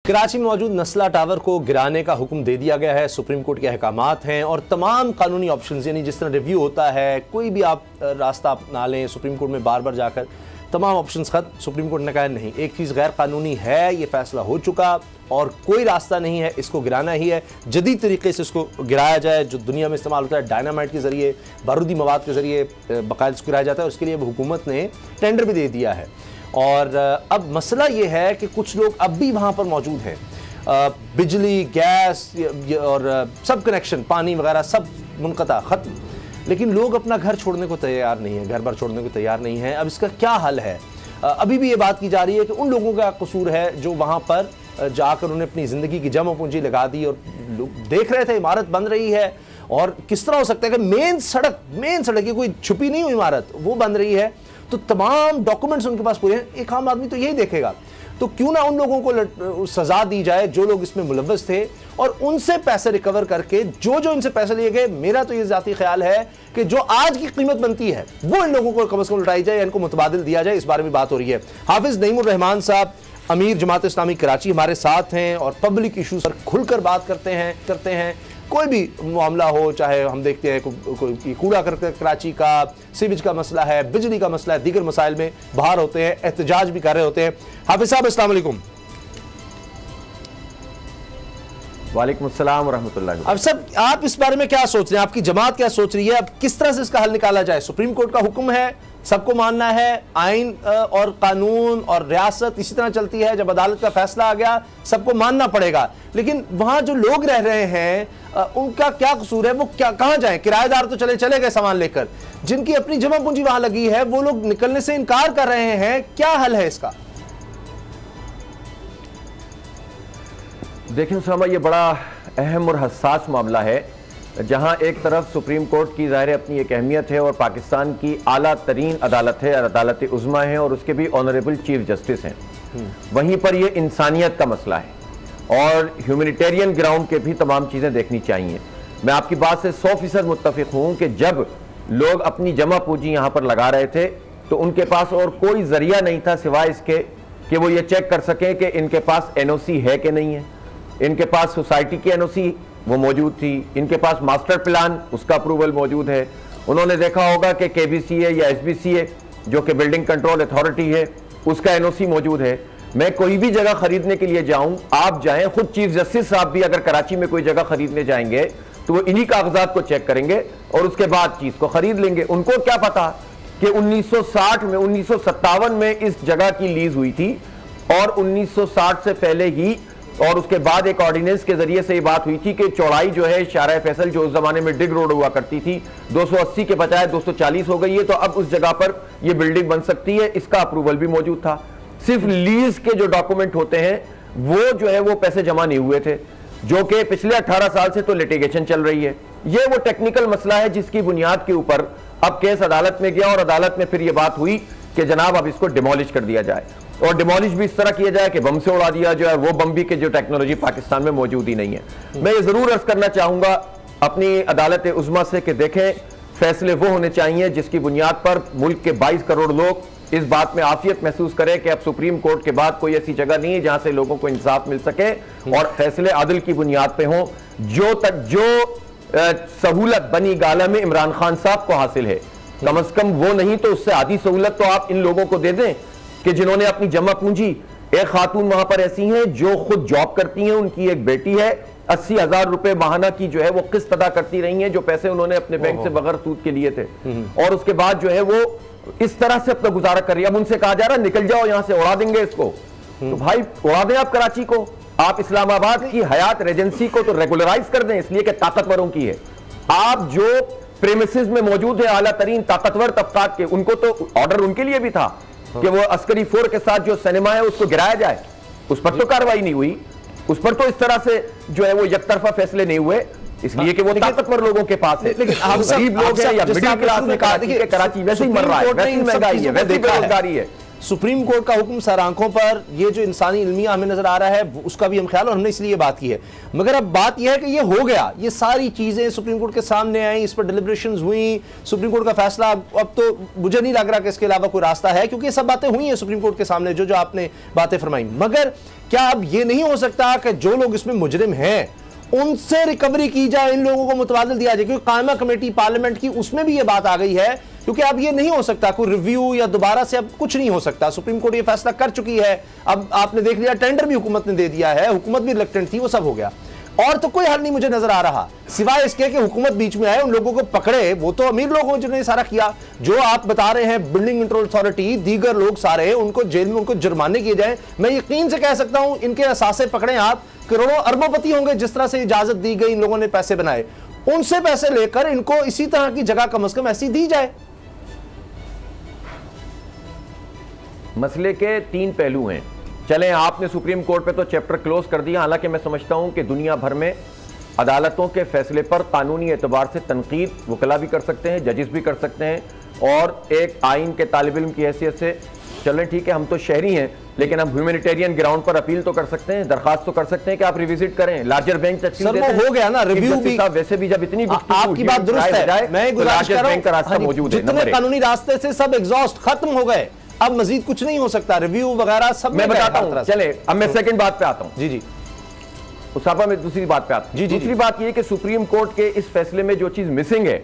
कराची में मौजूद नस्ला टावर को गिराने का हुक्म दे दिया गया है। सुप्रीम कोर्ट के अहकामात हैं और तमाम कानूनी ऑप्शंस, यानी जिस तरह रिव्यू होता है, कोई भी आप रास्ता अपना लें, सुप्रीम कोर्ट में बार बार जाकर तमाम ऑप्शंस खत्म। सुप्रीम कोर्ट ने कहा नहीं, एक चीज़ गैर कानूनी है, ये फैसला हो चुका और कोई रास्ता नहीं है, इसको गिराना ही है। जदीद तरीके से इसको गिराया जाए, जो दुनिया में इस्तेमाल होता है डायनामाइट के ज़रिए, बारूदी मवाद के ज़रिए बाकायदा इसको गिराया जाता है। उसके लिए हुकूमत ने टेंडर भी दे दिया है। और अब मसला ये है कि कुछ लोग अब भी वहाँ पर मौजूद हैं। बिजली, गैस और सब कनेक्शन, पानी वगैरह सब मुनक़ता, ख़त्म, लेकिन लोग अपना घर छोड़ने को तैयार नहीं है, घर बार छोड़ने को तैयार नहीं है। अब इसका क्या हल है? अभी भी ये बात की जा रही है कि उन लोगों का कसूर है जो वहाँ पर जाकर उन्होंने अपनी ज़िंदगी की जमा पूंजी लगा दी और लोग देख रहे थे इमारत बन रही है। और किस तरह हो सकता है कि मेन सड़क की कोई छुपी नहीं हुई इमारत, वो बन रही है, तो तमाम डॉक्यूमेंट्स उनके पास पूरे हैं। एक आम आदमी तो यही देखेगा। तो क्यों ना उन लोगों को सजा दी जाए जो लोग इसमें मुलव्वस थे और उनसे पैसे रिकवर करके जो इनसे पैसे लिए गए। मेरा तो ये ज़ाती ख्याल है कि जो आज की कीमत बनती है वो इन लोगों को कम से कम लौटाई जाए, इनको मुतबादिल दिया जाए। इस बारे में बात हो रही है। हाफिज नईमुर रहमान साहब, अमीर जमात इस्लामी कराची, हमारे साथ हैं और पब्लिक इशूज़ पर खुलकर बात करते हैं। कोई भी मामला हो, चाहे हम देखते हैं कोई कूड़ा करके कराची का, सीवेज का मसला है, बिजली का मसला है, दीगर मसाइल में बाहर होते हैं, एहतजाज भी कर रहे होते हैं। हाफिज साहब अस्सलाम वालेकुम। वालेकुम अस्सलाम व रहमतुल्लाह। अब सब आप इस बारे में क्या सोच रहे हैं? आपकी जमात क्या सोच रही है? अब किस तरह से इसका हल निकाला जाए? सुप्रीम कोर्ट का हुक्म है, सबको मानना है, आइन और कानून और रियासत इसी तरह चलती है। जब अदालत का फैसला आ गया सबको मानना पड़ेगा, लेकिन वहां जो लोग रह रहे हैं उनका क्या कसूर है? वो क्या कहां जाएं? किराएदार तो चले गए सामान लेकर, जिनकी अपनी जमा पूंजी वहां लगी है वो लोग निकलने से इनकार कर रहे हैं। क्या हल है इसका? देखिए उसामा, ये बड़ा अहम और हसास मामला है, जहां एक तरफ सुप्रीम कोर्ट की ज़ाहिर अपनी एक अहमियत है और पाकिस्तान की आला तरीन अदालत है, अदालत उज़्मा है और उसके भी ऑनरेबल चीफ जस्टिस हैं। वहीं पर यह इंसानियत का मसला है और ह्यूमैनिटेरियन ग्राउंड के भी तमाम चीज़ें देखनी चाहिए। मैं आपकी बात से 100% मुत्तफिक हूँ कि जब लोग अपनी जमा पूंजी यहाँ पर लगा रहे थे तो उनके पास और कोई ज़रिया नहीं था सिवाय इसके कि वो ये चेक कर सकें कि इनके पास NOC है कि नहीं है। इनके पास सोसाइटी की NOC वो मौजूद थी, इनके पास मास्टर प्लान उसका अप्रूवल मौजूद है। उन्होंने देखा होगा कि KBC है या SBC है जो कि बिल्डिंग कंट्रोल अथॉरिटी है, उसका NOC मौजूद है। मैं कोई भी जगह खरीदने के लिए जाऊं, आप जाएं, खुद चीफ जस्टिस साहब भी अगर कराची में कोई जगह खरीदने जाएंगे तो वो इन्हीं कागजात को चेक करेंगे और उसके बाद चीज को खरीद लेंगे। उनको क्या पता कि 1960 में 1957 में इस जगह की लीज हुई थी और 1960 से पहले ही और उसके बाद एक ऑर्डिनेंस के जरिए से ये बात हुई थी कि चौड़ाई जो है शारा फैसल जो उस जमाने में डिग रोड हुआ करती थी 280 के बजाय 240 हो गई है, तो अब उस जगह पर यह बिल्डिंग बन सकती है। इसका अप्रूवल भी मौजूद था। सिर्फ लीज के जो डॉक्यूमेंट होते हैं वो जो है वो पैसे जमा नहीं हुए थे, जो कि पिछले 18 साल से तो लिटिगेशन चल रही है। ये वो टेक्निकल मसला है जिसकी बुनियाद के ऊपर अब केस अदालत में गया और अदालत में फिर यह बात हुई कि जनाब अब इसको डिमोलिश कर दिया जाए और डिमोलिश भी इस तरह किया जाए कि बम से उड़ा दिया जाए, वो बम भी के जो टेक्नोलॉजी पाकिस्तान में मौजूद ही नहीं है। मैं ये जरूर अर्ज करना चाहूंगा अपनी अदालत उज़्मा से कि देखें, फैसले वो होने चाहिए जिसकी बुनियाद पर मुल्क के 22 करोड़ लोग इस बात में आफियत महसूस करें कि अब सुप्रीम कोर्ट के बाद कोई ऐसी जगह नहीं है जहां से लोगों को इंसाफ मिल सके और फैसले आदिल की बुनियाद पे हों। जो सहूलत बनी गाला में इमरान खान साहब को हासिल है, कम से कम वो नहीं तो उससे आधी सहूलत तो आप इन लोगों को दे दें कि जिन्होंने अपनी जमा पूंजी, एक खातून वहां पर ऐसी हैं जो खुद जॉब करती हैं, उनकी एक बेटी है, 80,000 रुपए माहाना की जो है वो किस्त अदा करती रही हैं, जो पैसे उन्होंने अपने बैंक से बगैर सूद के लिए थे और उसके बाद जो है वो इस तरह से अपना गुजारा कर रही है। अब उनसे कहा जा रहा है निकल जाओ यहां से, उड़ा देंगे इसको। तो भाई उड़ा दें आप कराची को, आप इस्लामाबाद की हयात रेजेंसी को तो रेगुलराइज कर दें, इसलिए कि ताकतवरों की है। आप जो प्रेमिसेस में मौजूद है आला तरीन ताकतवर तबकात के, उनको तो ऑर्डर उनके लिए भी था कि वो अस्करी फोर के साथ जो सिनेमा है उसको गिराया जाए, उस पर तो कार्रवाई नहीं हुई, उस पर तो इस तरह से जो है वो एकतरफा फैसले नहीं हुए, इसलिए कि वो ताकतवर लोगों के पास है। लेकिन गरीब लोग हैं या मिडिल क्लास ने कहा कि कराची वैसे ही मर रहा है, वैसे ही महंगाई है, वैसे ही बेरोजगारी है, सुप्रीम कोर्ट का हुक्म सर आंखों पर, ये जो इंसानी इल्मिया हमें नजर आ रहा है उसका भी हम ख्याल, और हमने इसलिए बात की है। मगर अब बात यह है कि ये हो गया, ये सारी चीजें सुप्रीम कोर्ट के सामने आई, इस पर डिलिब्रेशंस हुई, सुप्रीम कोर्ट का फैसला, अब तो मुझे नहीं लग रहा कि इसके अलावा कोई रास्ता है, क्योंकि ये सब बातें हुई हैं सुप्रीम कोर्ट के सामने, जो जो आपने बातें फरमाई। मगर क्या अब ये नहीं हो सकता कि जो लोग इसमें मुजरिम हैं उनसे रिकवरी की जाए, इन लोगों को मुतबादल दिया जाए? क्योंकि कायमा कमेटी पार्लियामेंट की, उसमें भी ये बात आ गई है, क्योंकि अब ये नहीं हो सकता कोई रिव्यू या दोबारा से अब कुछ नहीं हो सकता। सुप्रीम कोर्ट ये फैसला कर चुकी है, अब आपने देख लिया टेंडर भी हुकूमत ने दे दिया है, हुकूमत भी रिलक्टेंट थी, वो सब हो गया, और तो कोई हल नहीं मुझे नजर आ रहा, सिवाय इसके कि हुकूमत बीच में आए, उन लोगों को पकड़े। वो तो अमीर लोग हैं जिन्होंने सारा किया, जो आप बता रहे हैं बिल्डिंग कंट्रोल अथॉरिटी, दीगर लोग सारे, उनको जेल में उनको जुर्माने किए जाए। मैं यकीन से कह सकता हूं इनके असासे पकड़े आप, करोड़ों अरबोपति होंगे जिस तरह से इजाजत दी गई, इन लोगों ने पैसे बनाए, उनसे पैसे लेकर इनको इसी तरह की जगह कम से कम ऐसी दी जाए। मसले के तीन पहलू हैं। चलें, आपने सुप्रीम कोर्ट पे तो चैप्टर क्लोज कर दिया, हालांकि मैं समझता हूं कि दुनिया भर में अदालतों के फैसले पर कानूनी एतबार से तनकीद वकला भी कर सकते हैं, जजेस भी कर सकते हैं, और एक आइन के तालिब इल्म की हैसियत से चलें ठीक है, हम तो शहरी हैं, लेकिन हम ह्यूमैनिटेरियन ग्राउंड पर अपील तो कर सकते हैं, दरखास्त तो कर सकते हैं कि आप रिविजिट करें, लार्जर बेंच तक सर वो हो गया ना रिव्यू भी। वैसे भी जब इतनी आपकी बात दुरुस्त है, मैं गुजारिश कर रहा हूं, जितने कानूनी रास्ते से सब एग्जॉस्ट खत्म हो गए, अब मजीद कुछ नहीं हो सकता, रिव्यू वगैरह सब। मैं बताता हूं, चले अब मैं सेकंड बात पे आता हूं। जी जी उसाफा, में दूसरी बात पे आता हूं। दूसरी बात यह कि सुप्रीम कोर्ट के इस फैसले में जो चीज मिसिंग है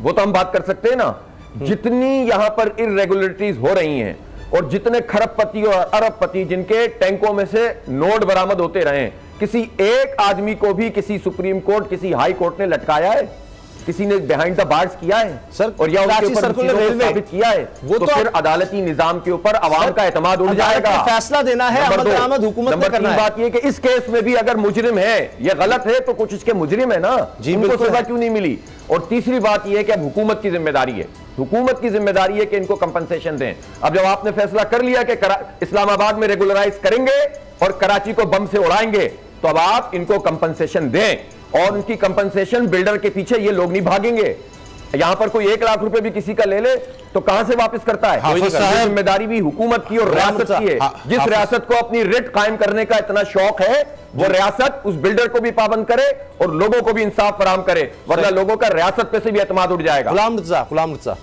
वो तो हम बात कर सकते हैं ना, जितनी यहां पर इरेगुलरिटीज हो रही हैं और जितने खरबपति और अरबपति जिनके टैंकों में से नोट बरामद होते रहे, किसी एक आदमी को भी किसी सुप्रीम कोर्ट, किसी हाई कोर्ट ने लटकाया है? किसी ने बिहाइंड द बार्स किया है सर? और या उसके ऊपर साबित किया है? वो तो फिर अदालती निजाम के ऊपर अवाम का एतमाद उड़ जाएगा। फैसला देना है, अमल हुकूमत ने करना है। बात यह कि इस केस में भी अगर मुजरिम है, ये गलत है, तो कुछ इसके मुजरिम है ना, उनको सजा क्यों नहीं मिली? और तीसरी बात यह है कि अब हुकूमत की जिम्मेदारी है, हुकूमत की जिम्मेदारी है कि इनको कंपनसेशन दें। अब जब आपने फैसला कर लिया कि इस्लामाबाद में रेगुलराइज करेंगे और कराची को बम से उड़ाएंगे, तो अब आप इनको कंपनसेशन दें, और उनकी कंपनसेशन बिल्डर के पीछे ये लोग नहीं भागेंगे। यहां पर कोई 1 लाख रुपए भी किसी का ले ले तो कहां से वापस करता है? जिम्मेदारी भी हुकूमत की और रियासत की है। जिस रियासत को अपनी रिट कायम करने का इतना शौक है, वो रियासत उस बिल्डर को भी पाबंद करे और लोगों को भी इंसाफ फराहम करे, वरना लोगों का रियासत पे से भी एतमाद उठ जाएगा। गुलाम रज़ा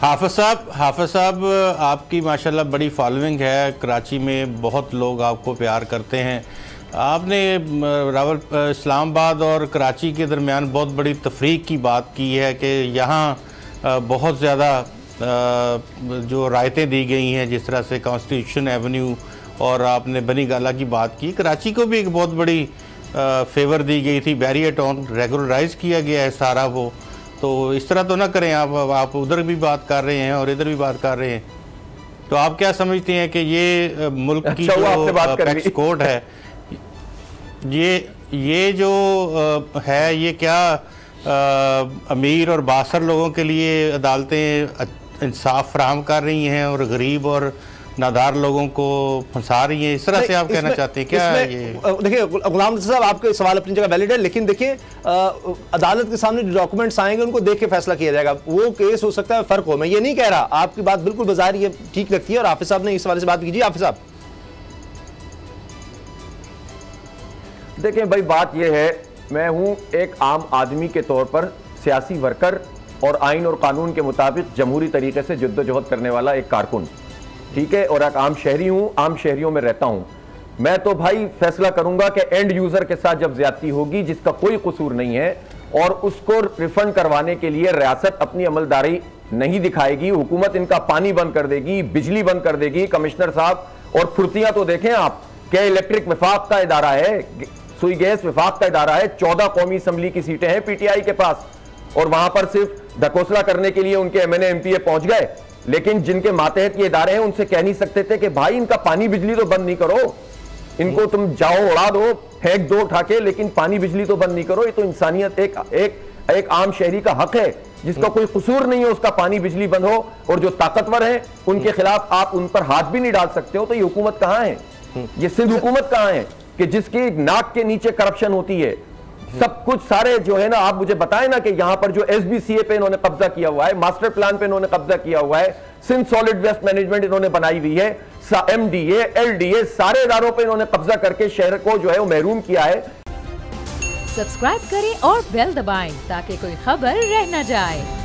हाफिज साहब, आपकी माशाल्लाह बड़ी फॉलोइंग है, कराची में बहुत लोग आपको प्यार करते हैं। आपने इस्लामाबाद और कराची के दरमियान बहुत बड़ी तफरीक की बात की है कि यहाँ बहुत ज़्यादा जो रायतें दी गई हैं, जिस तरह से कॉन्स्टिट्यूशन एवेन्यू, और आपने बनी गाला की बात की। कराची को भी एक बहुत बड़ी फेवर दी गई थी, बैरियर टाउन रेगुलराइज किया गया है सारा वो। तो इस तरह तो ना करें आप उधर भी बात कर रहे हैं और इधर भी बात कर रहे हैं। तो आप क्या समझते हैं कि ये मुल्क की जो पैक्स कोर्ट है, ये जो है, ये क्या अमीर और बासर लोगों के लिए अदालतें इंसाफ फराहम कर रही हैं और गरीब और नादार लोगों को फंसा रही हैं? इस तरह से आप कहना चाहते हैं क्या? ये देखिए गुलाम साहब, आपके सवाल अपनी जगह वैलिड है, लेकिन देखिए अदालत के सामने जो डॉक्यूमेंट्स आएंगे उनको देख के फैसला किया जाएगा। वो केस हो सकता है फर्क हो, मैं ये नहीं कह रहा, आपकी बात बिल्कुल बाजार ये ठीक लगती है, और हाफिज साहब ने इस हवाले से बात कीजिए। हाफिज साहब देखें भाई, बात यह है, मैं हूं एक आम आदमी के तौर पर सियासी वर्कर और आइन और कानून के मुताबिक जमहूरी तरीके से जद्दोजहद करने वाला एक कारकुन, ठीक है, और एक आम शहरी हूं, आम शहरियों में रहता हूं। मैं तो भाई फैसला करूंगा कि एंड यूजर के साथ जब ज्यादती होगी जिसका कोई कसूर नहीं है, और उसको रिफंड करवाने के लिए रियासत अपनी अमलदारी नहीं दिखाएगी, हुकूमत इनका पानी बंद कर देगी, बिजली बंद कर देगी। कमिश्नर साहब, और फुर्तियां तो देखें आप, क्या इलेक्ट्रिक विफाक का इदारा है, सुई गैस विफाक का इदारा है, 14 कौमी असम्बली की सीटें हैं पीटीआई के पास, और वहां पर सिर्फ ढकोसला करने के लिए उनके एमएनए एमपीए पहुंच गए। लेकिन जिनके मातहत ये इदारे हैं उनसे कह नहीं सकते थे कि भाई इनका पानी बिजली तो बंद नहीं करो, इनको तुम जाओ उड़ा दो, फेंक दो उठा के, लेकिन पानी बिजली तो बंद नहीं करो। ये तो इंसानियत एक आम शहरी का हक है, जिसका कोई कसूर नहीं है उसका पानी बिजली बंद हो, और जो ताकतवर हैं उनके खिलाफ आप उन पर हाथ भी नहीं डाल सकते हो। तो ये हुकूमत कहां है? ये सिंध हुकूमत कहां है कि जिसकी नाक के नीचे करप्शन होती है, सब कुछ सारे जो है ना, आप मुझे बताएं ना कि यहां पर जो SBCA पे इन्होंने कब्जा किया हुआ है, मास्टर प्लान पे इन्होंने कब्जा किया हुआ है, सिंध सॉलिड वेस्ट मैनेजमेंट इन्होंने बनाई हुई है, MDA LDA सारे इदारों पे इन्होंने कब्जा करके शहर को जो है वो महरूम किया है। सब्सक्राइब करें और बेल दबाएं ताकि कोई खबर रह न जाए।